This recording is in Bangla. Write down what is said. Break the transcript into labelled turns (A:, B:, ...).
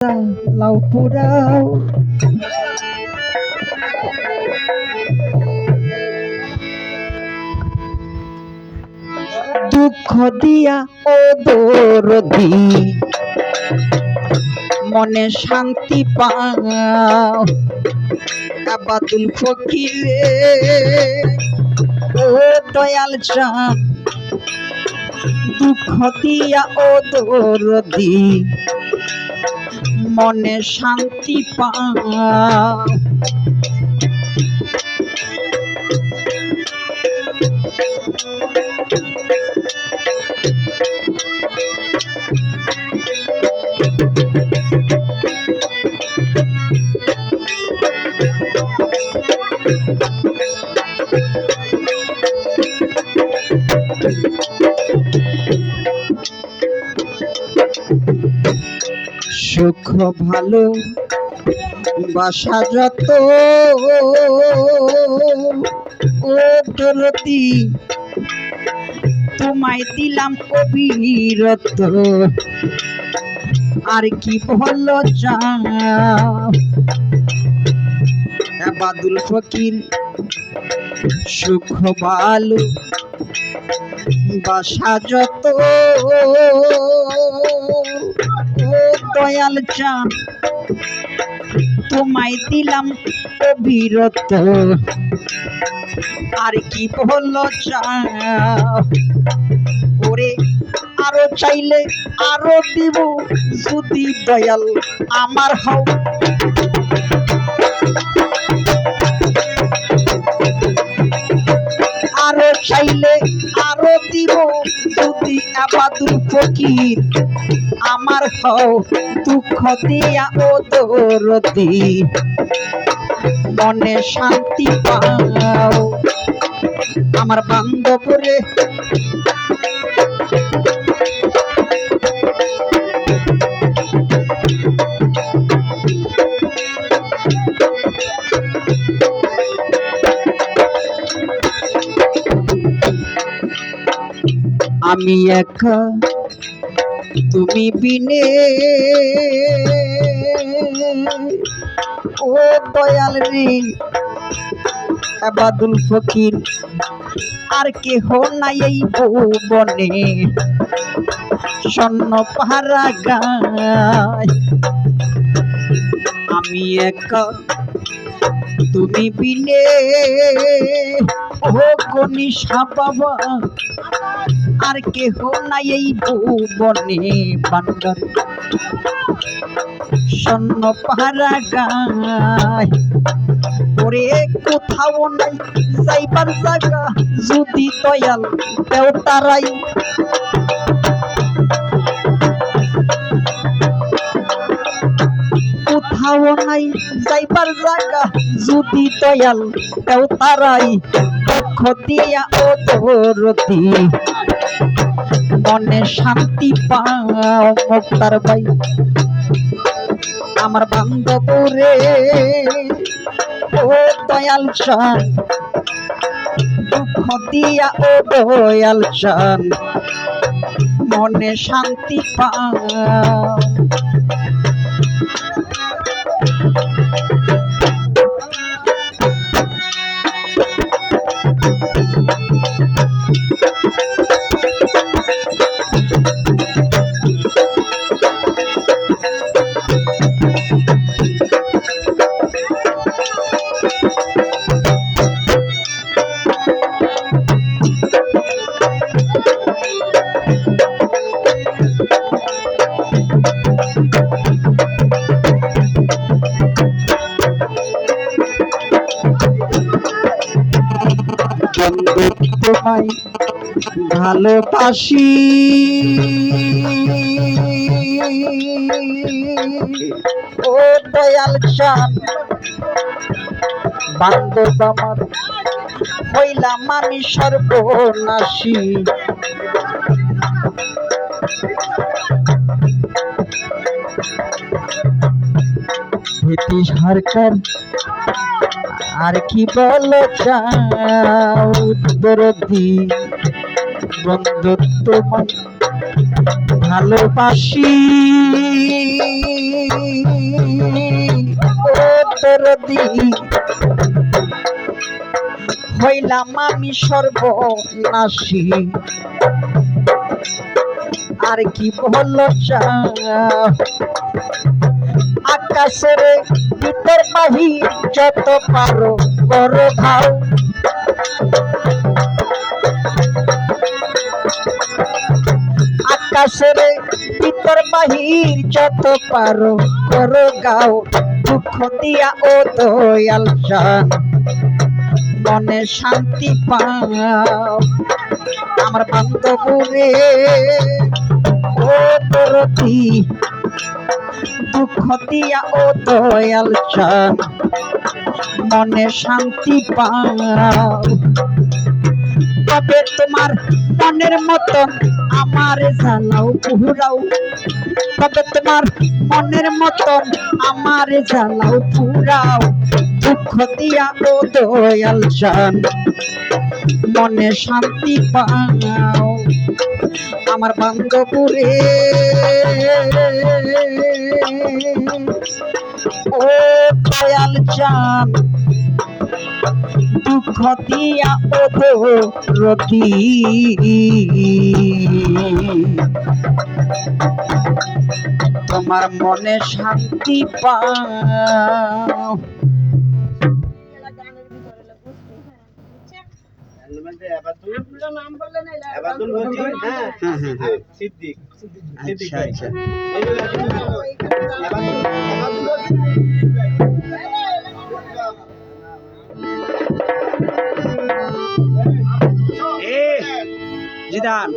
A: লাউ পোড়াও দুঃখ দিয়া ও দরদি মনে শান্তি পাও আবাদুল ফকিরে ও দয়াল চাঁদ দুঃখ দিয়া ও দরদি মনে শান্তি পাও সুখ ভালো বাসা যত ও দরদি তোমায় দিলাম অবিরত আর কি ভালো চাও আবাদুল ফকির সুখ ভালো বাসা যত দয়াল চাঁদ তোমায় দিলাম অবিরত আর কি বলো চাও ওরে আরো চাইলে আরো দিব যদি দয়াল আমার হও আরো চাইলে আরো দিব যদি আবাদুল ফকির আমার হও দুঃখ দিয়া ও দরদি মনে শান্তি পাও আমার বান্ধবরে আমি একা তুমি বিনে ও দয়াল রে আবাদুল ফকির আর কেহ নাই এই ভুবনে স্বর্ণ পাহারা গায় আমি একা তুমি বিনে ও গনিশা বাবা আর কেহ নাই এই ভুবনে বান্দার স্বর্ণ পাহারা গায় ওরে কোথাও নাই যাইবার জায়গা যদি দয়াল দেওতারাই কোথাও নাই যাইবার জায়গা যদি দয়াল দেওতারাই দুঃখ দিয়া ও দরদি মনে শান্তি পাও মুক্তার ভাই আমার বান্ধবরে ও দয়াল চাঁদ দুঃখ দিয়া ও দয়াল চাঁদ মনে শান্তি পাও তোমায় ভালোবাসি ও দয়াল চাঁদ বান্ধব আমার হইলাম আমি সর্বনাশী ভীতি সরকার আর কি বলো চাও দরদি বন্ধুত্ব ভালোবাসি ও দরদি হইলাম আমি সর্বনাশী আর কি বলো আকাশের ভিতর বাহির যত পারো করো খাও আকাশের ভিতর বাহির যত পারো করো গাও দুঃখ দিয়া ও দয়াল জান মনে শান্তি পাও আমার বান্ধবরে ও দরদি দুঃখ দিয়া ও দয়াল জান মনে শান্তি পাও তবে তোমার মনের মতন আমার জ্বালাও পুরাও তবে তোমার মনের মতন আমার জ্বালাও পুরাও দুঃখ দিয়া ও দয়াল জান মনে শান্তি পাও আমার বান্ধবরে ও দয়াল জান দুঃখ দিয়া ও দরদি তোমার মনে শান্তি পাও আচ্ছা আচ্ছা জিদান